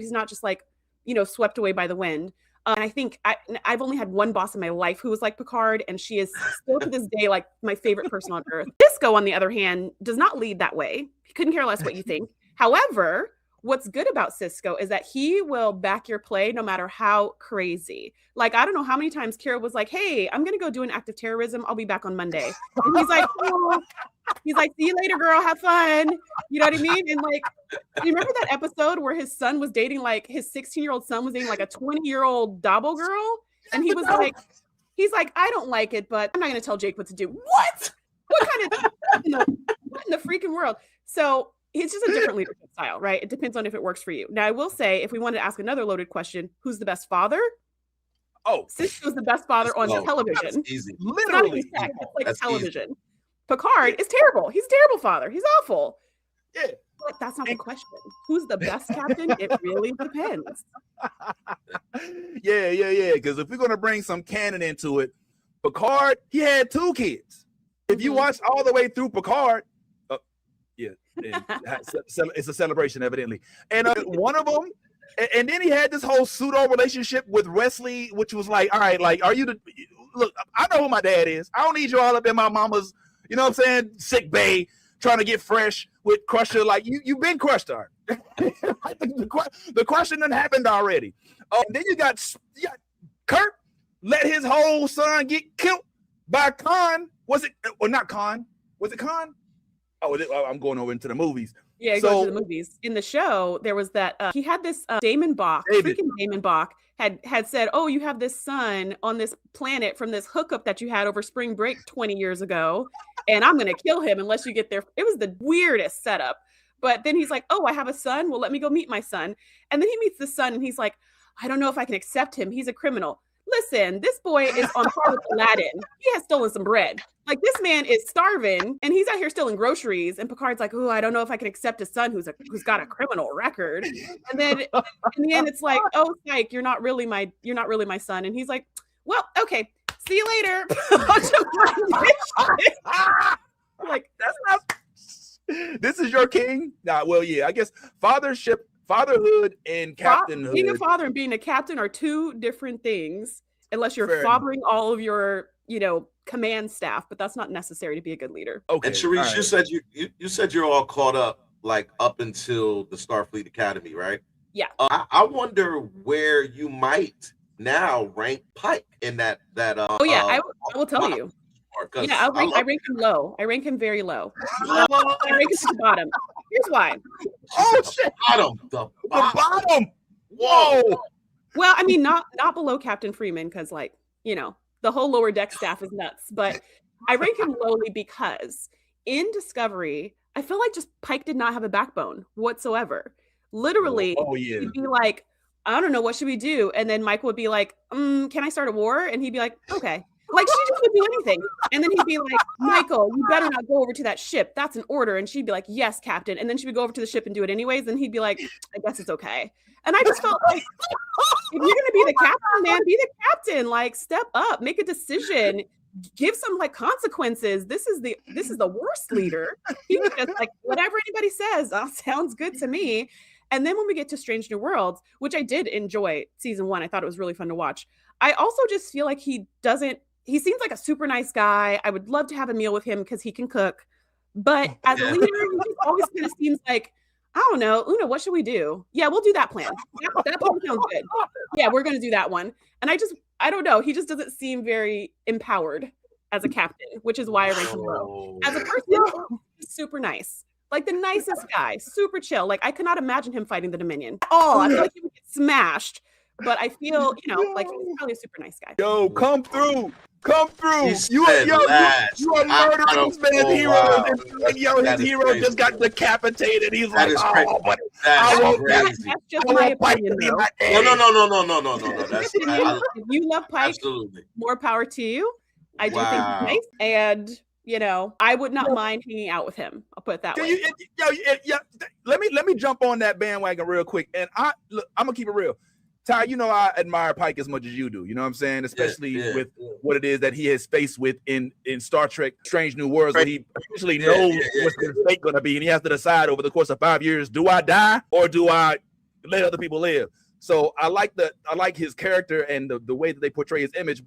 He's not just like, swept away by the wind. And I think I've only had one boss in my life who was like Picard, and she is still to this day like my favorite person on earth. Sisko, on the other hand, does not lead that way. He couldn't care less what you think. However, what's good about Sisko is that he will back your play no matter how crazy. Like, I don't know how many times Kira was like, hey, I'm going to go do an act of terrorism. I'll be back on Monday. And he's like, oh. He's like, see you later, girl. Have fun. You know what I mean? And like, you remember that episode where his son was dating, like his 16-year-old son was dating like a 20-year-old Dabo girl? And he was like, he's like, I don't like it, but I'm not going to tell Jake what to do. What? What kind of, what in the freaking world? So it's just a different leadership style, right? It depends on if it works for you. Now, I will say, if we wanted to ask another loaded question, who's the best father? Oh, Sisko's the best father on television. Easy. Literally, it's like that's television. Easy. Picard is terrible. He's a terrible father. He's awful. Yeah. But that's not the question. Who's the best captain? It really depends. Yeah. Because if we're going to bring some canon into it, Picard, he had 2 kids. If you watch all the way through Picard, it's a celebration, evidently. And one of them, and then he had this whole pseudo relationship with Wesley, which was like, all right, like, are you the look? I know who my dad is. I don't need you all up in my mama's, you know what I'm saying, sick bay, trying to get fresh with Crusher. Like, you've been crushed, all right. The crushing done happened already. Then you got Kirk let his whole son get killed by Khan. Was it, or not Khan? Was it Khan? Oh, I'm going over into the movies. Yeah, going to the movies. In the show, there was that he had this Damon Bach, freaking Damon Bach had said, oh, you have this son on this planet from this hookup that you had over spring break 20 years ago, and I'm going to kill him unless you get there. It was the weirdest setup. But then he's like, oh, I have a son. Well, let me go meet my son. And then he meets the son, and he's like, I don't know if I can accept him. He's a criminal. Listen, this boy is on par with Aladdin. He has stolen some bread. Like, this man is starving, and he's out here stealing groceries. And Picard's like, "Oh, I don't know if I can accept a son who's got a criminal record." And then in the end, it's like, "Oh, psych, you're not really my son." And he's like, "Well, okay, see you later." Like, that's not. This is your king. Nah, well, yeah, I guess fatherhood and captainhood. Being a father and being a captain are 2 different things, unless you're fathering all of your, command staff, but that's not necessary to be a good leader. Okay. And Sharice, right. you said you're all caught up, like up until the Starfleet Academy, right? Yeah. I wonder where you might now rank Pike in that. I will tell you. Yeah, I rank him low. I rank him very low. I rank him at the bottom. Here's why. Oh shit! The bottom. Whoa. Well, I mean, not below Captain Freeman, because the whole lower deck staff is nuts. But I rank him lowly because in Discovery, I feel like just Pike did not have a backbone whatsoever. Literally, he'd be like, I don't know, what should we do? And then Mike would be like, can I start a war? And he'd be like, okay. Like, she just would do anything. And then he'd be like, Michael, you better not go over to that ship. That's an order. And she'd be like, yes, Captain. And then she would go over to the ship and do it anyways. And he'd be like, I guess it's okay. And I just felt like, if you're going to be the captain, man, be the captain. Like, step up, make a decision, give some like consequences. This is the worst leader. He was just like, whatever anybody says, sounds good to me. And then when we get to Strange New Worlds, which I did enjoy season 1, I thought it was really fun to watch. I also just feel like he seems like a super nice guy. I would love to have a meal with him because he can cook. But as a leader, he just always kind of seems like, I don't know, Una, what should we do? Yeah, we'll do that plan. That plan sounds good. Yeah, we're going to do that one. And I don't know. He just doesn't seem very empowered as a captain, which is why I rank him low. As a person, he's super nice. Like the nicest guy, super chill. Like I could not imagine him fighting the Dominion. I feel like he would get smashed. But I feel, like he's probably a super nice guy. Yo, come through. You are murdering this man's hero. His hero just got decapitated. He's like, but I won't. That's just my opinion. No. If you love Pike, absolutely, more power to you. I do think he's nice, and I would not mind hanging out with him. I'll put it that way. Let me jump on that bandwagon real quick, and I'm gonna keep it real. Ty, I admire Pike as much as you do. You know what I'm saying? Especially with what it is that he has faced with in Star Trek Strange New Worlds, where he essentially knows what's his fate going to be. And he has to decide over the course of 5 years, do I die or do I let other people live. So I like his character and the way that they portray his image.